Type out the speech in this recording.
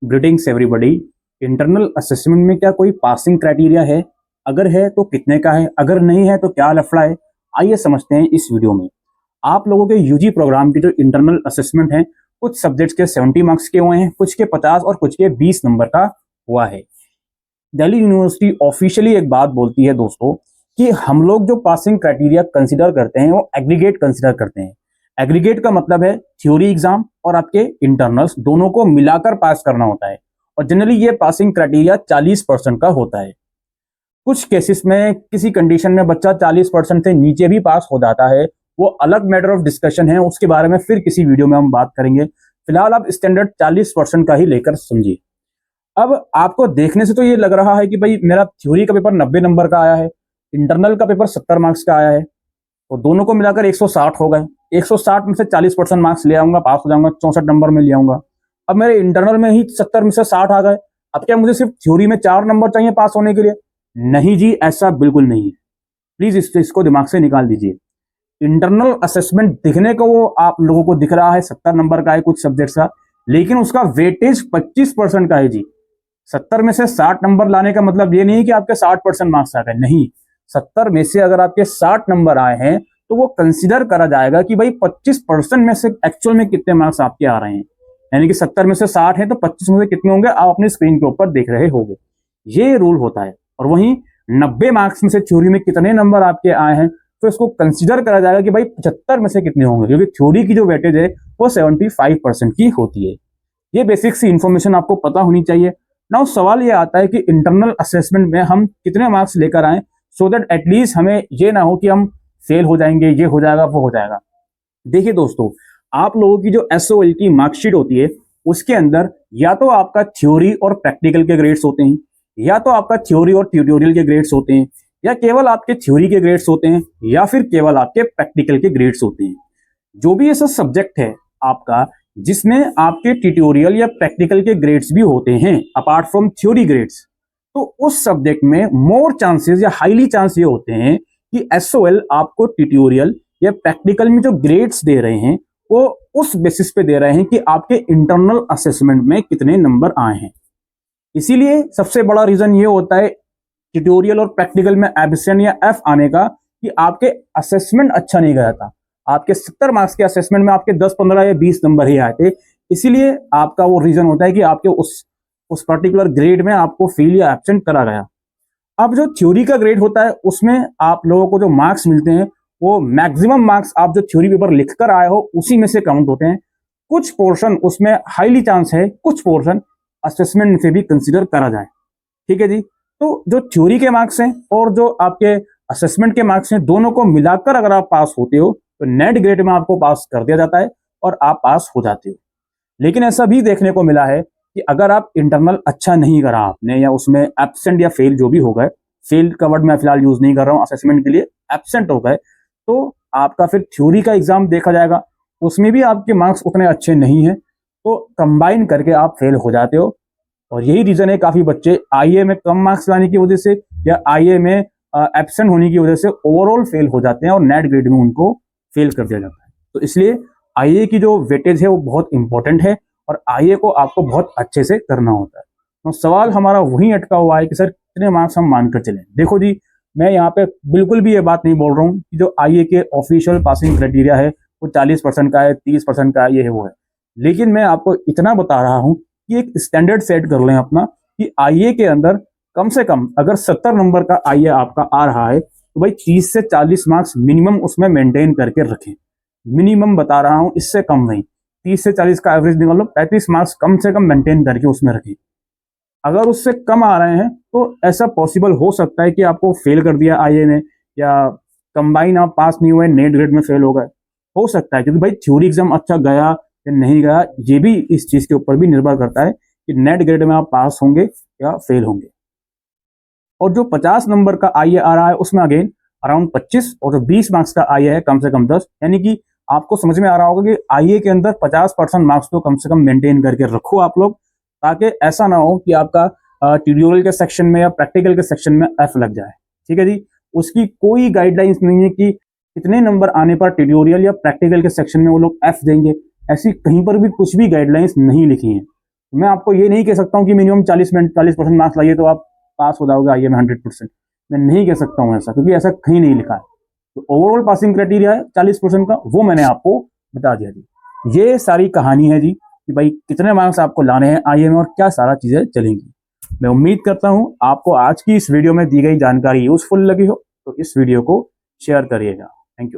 Greetings everybody. Internal assessment में क्या कोई पासिंग क्राइटेरिया है? अगर है तो कितने का है? अगर नहीं है तो क्या लफड़ा है? आइए समझते हैं इस वीडियो में। आप लोगों के यूजी प्रोग्राम की जो इंटरनल असेसमेंट है, कुछ सब्जेक्ट्स के 70 मार्क्स के हुए हैं, कुछ के 50 और कुछ के 20 नंबर का हुआ है। दिल्ली यूनिवर्सिटी ऑफिशियली एक बात बोलती है दोस्तों कि हम लोग जो पासिंग क्राइटेरिया कंसिडर करते हैं वो एग्रीगेट कंसिडर करते हैं। एग्रीगेट का मतलब है थ्योरी एग्जाम और आपके इंटरनल्स दोनों को मिलाकर पास करना होता है, और जनरली ये पासिंग क्राइटेरिया 40% का होता है। कुछ केसेस में किसी कंडीशन में बच्चा 40% से नीचे भी पास हो जाता है, वो अलग मैटर ऑफ डिस्कशन है, उसके बारे में फिर किसी वीडियो में हम बात करेंगे। फिलहाल आप स्टैंडर्ड 40% का ही लेकर समझिए। अब आपको देखने से तो ये लग रहा है कि भाई मेरा थ्योरी का पेपर 90 नंबर का आया है, इंटरनल का पेपर 70 मार्क्स का आया है, तो दोनों को मिलाकर 160 हो गए। 160 में से 40% मार्क्स ले आऊंगा, पास हो जाऊंगा, 64 नंबर में ले आऊंगा। अब मेरे इंटरनल में ही 70 में से 60 आ गए। अब क्या मुझे सिर्फ थ्योरी में 4 नंबर चाहिए पास होने के लिए? नहीं जी, ऐसा बिल्कुल नहीं है। प्लीज इसको दिमाग से निकाल दीजिए। इंटरनल असेसमेंट दिखने को वो आप लोगों को दिख रहा है 70 नंबर का है कुछ सब्जेक्ट का, लेकिन उसका वेटेज 25% का है जी। 70 में से 60 नंबर लाने का मतलब ये नहीं कि आपके 60% मार्क्स आ गए, नहीं। 70 में से अगर आपके 60 नंबर आए हैं तो वो कंसिडर करा जाएगा कि भाई 25% में से एक्चुअल में कितने मार्क्स आपके आ रहे हैं। यानी कि 70 में से 60 है तो 25 में से कितने होंगे आप अपनी स्क्रीन के ऊपर देख रहे होंगे। ये रूल होता है। और वहीं 90 मार्क्स में से थ्योरी में कितने नंबर आपके आए हैं तो इसको कंसिडर करा जाएगा कि भाई 75 में से कितने होंगे, क्योंकि थ्योरी की जो वेटेज है वो 75% की होती है। ये बेसिक सी इंफॉर्मेशन आपको पता होनी चाहिए। नाउ सवाल ये आता है कि इंटरनल असेसमेंट में हम कितने मार्क्स लेकर आए, सो दैट एटलीस्ट हमें ये ना हो कि हम फेल हो जाएंगे, ये हो जाएगा, वो हो जाएगा। देखिए दोस्तों, आप लोगों की जो एसओएल की मार्कशीट होती है उसके अंदर या तो आपका थ्योरी और प्रैक्टिकल के ग्रेड्स होते हैं, या तो आपका थ्योरी और ट्यूटोरियल के ग्रेड्स होते हैं, या केवल आपके थ्योरी के ग्रेड्स होते हैं, या फिर केवल आपके प्रैक्टिकल के ग्रेड्स होते हैं। जो भी ऐसा सब्जेक्ट है आपका जिसमें आपके ट्यूटोरियल या प्रैक्टिकल के ग्रेड्स भी होते हैं अपार्ट फ्रॉम थ्योरी ग्रेड्स, तो उस सब्जेक्ट में मोर चांसेस या हाईली चांस ये होते हैं कि एसओएल आपको ट्यूटोरियल या प्रैक्टिकल में जो ग्रेड्स दे रहे हैं वो उस बेसिस पे दे रहे हैं कि आपके इंटरनल असेसमेंट में कितने नंबर आए हैं। इसीलिए सबसे बड़ा रीजन ये होता है ट्यूटोरियल और प्रैक्टिकल में एब्सेंट या एफ आने का कि आपके असेसमेंट अच्छा नहीं गया था। आपके 70 मार्क्स के असेसमेंट में आपके 10, 15 या 20 नंबर ही आए थे। इसीलिए आपका वो रीजन होता है कि आपके उस पर्टिकुलर ग्रेड में आपको फेल या एब्सेंट करा गया। अब जो थ्योरी का ग्रेड होता है उसमें आप लोगों को जो मार्क्स मिलते हैं वो मैक्सिमम मार्क्स आप जो थ्योरी पेपर लिखकर आए हो उसी में से काउंट होते हैं। कुछ पोर्शन उसमें हाईली चांस है कुछ पोर्शन असेसमेंट से भी कंसिडर करा जाए। ठीक है जी। तो जो थ्योरी के मार्क्स हैं और जो आपके असेसमेंट के मार्क्स हैं दोनों को मिलाकर अगर आप पास होते हो तो नेट ग्रेड में आपको पास कर दिया जाता है और आप पास हो जाते हो। लेकिन ऐसा भी देखने को मिला है कि अगर आप इंटरनल अच्छा नहीं करा आपने, या उसमें एब्सेंट या फेल जो भी हो गए, फेल का वर्ड मैं फिलहाल यूज नहीं कर रहा हूँ असेसमेंट के लिए, एब्सेंट हो गए, तो आपका फिर थ्योरी का एग्जाम देखा जाएगा, उसमें भी आपके मार्क्स उतने अच्छे नहीं है, तो कंबाइन करके आप फेल हो जाते हो। और यही रीजन है काफी बच्चे आईए में कम मार्क्स लाने की वजह से या आईए में एब्सेंट होने की वजह से ओवरऑल फेल हो जाते हैं और नेट ग्रेड में उनको फेल कर दिया जाता है। तो इसलिए आईए की जो वेटेज है वो बहुत इंपॉर्टेंट है और आईए को आपको बहुत अच्छे से करना होता है। तो सवाल हमारा वही अटका हुआ है कि सर कितने मार्क्स हम मानकर चलें। देखो जी, मैं यहाँ पे बिल्कुल भी ये बात नहीं बोल रहा हूँ कि जो आईए के ऑफिशियल पासिंग क्राइटेरिया है वो 40% का है, 30% का ये है वो है, लेकिन मैं आपको इतना बता रहा हूँ कि एक स्टैंडर्ड सेट कर लें अपना कि आईए के अंदर कम से कम अगर 70 नंबर का आईए आपका आ रहा है तो भाई 30 से 40 मार्क्स मिनिमम उसमें मेंटेन करके रखें। मिनिमम बता रहा हूं, इससे कम नहीं। 30 से 40 का एवरेज निकाल लो, 35 मार्क्स कम से कम मेंटेन करके उसमें रखें। अगर उससे कम आ रहे हैं तो ऐसा पॉसिबल हो सकता है कि आपको फेल कर दिया आईए में, या कंबाइन आप पास नहीं हुए नेट ग्रेड में फेल हो गए, हो सकता है। क्योंकि भाई थ्योरी एग्जाम अच्छा गया या नहीं गया ये भी इस चीज के ऊपर भी निर्भर करता है कि नेट ग्रेड में आप पास होंगे या फेल होंगे। और जो 50 नंबर का आईए आ रहा है उसमें अगेन अराउंड 25, और जो 20 मार्क्स का आईए है कम से कम 10, यानी कि आपको समझ में आ रहा होगा कि आईए के अंदर 50% मार्क्स तो कम से कम मेंटेन करके रखो आप लोग, ताकि ऐसा ना हो कि आपका ट्यूटोरियल के सेक्शन में या प्रैक्टिकल के सेक्शन में एफ लग जाए। ठीक है जी। उसकी कोई गाइडलाइंस नहीं है कि कितने नंबर आने पर ट्यूटोरियल या प्रैक्टिकल के सेक्शन में वो लोग एफ देंगे, ऐसी कहीं पर भी कुछ भी गाइडलाइंस नहीं लिखी है। मैं आपको ये नहीं कह सकता हूँ कि मिनिमम 40% मार्क्स लाइए तो आप पास हो जाओगे आईए में 100%। मैं नहीं कह सकता हूँ ऐसा, क्योंकि ऐसा कहीं नहीं लिखा है। तो ओवरऑल पासिंग क्राइटेरिया है 40% का, वो मैंने आपको बता दिया जी। ये सारी कहानी है जी कि भाई कितने मार्क्स आपको लाने हैं आईए में और क्या सारा चीजें चलेंगी। मैं उम्मीद करता हूं आपको आज की इस वीडियो में दी गई जानकारी यूजफुल लगी हो, तो इस वीडियो को शेयर करिएगा। Thank you.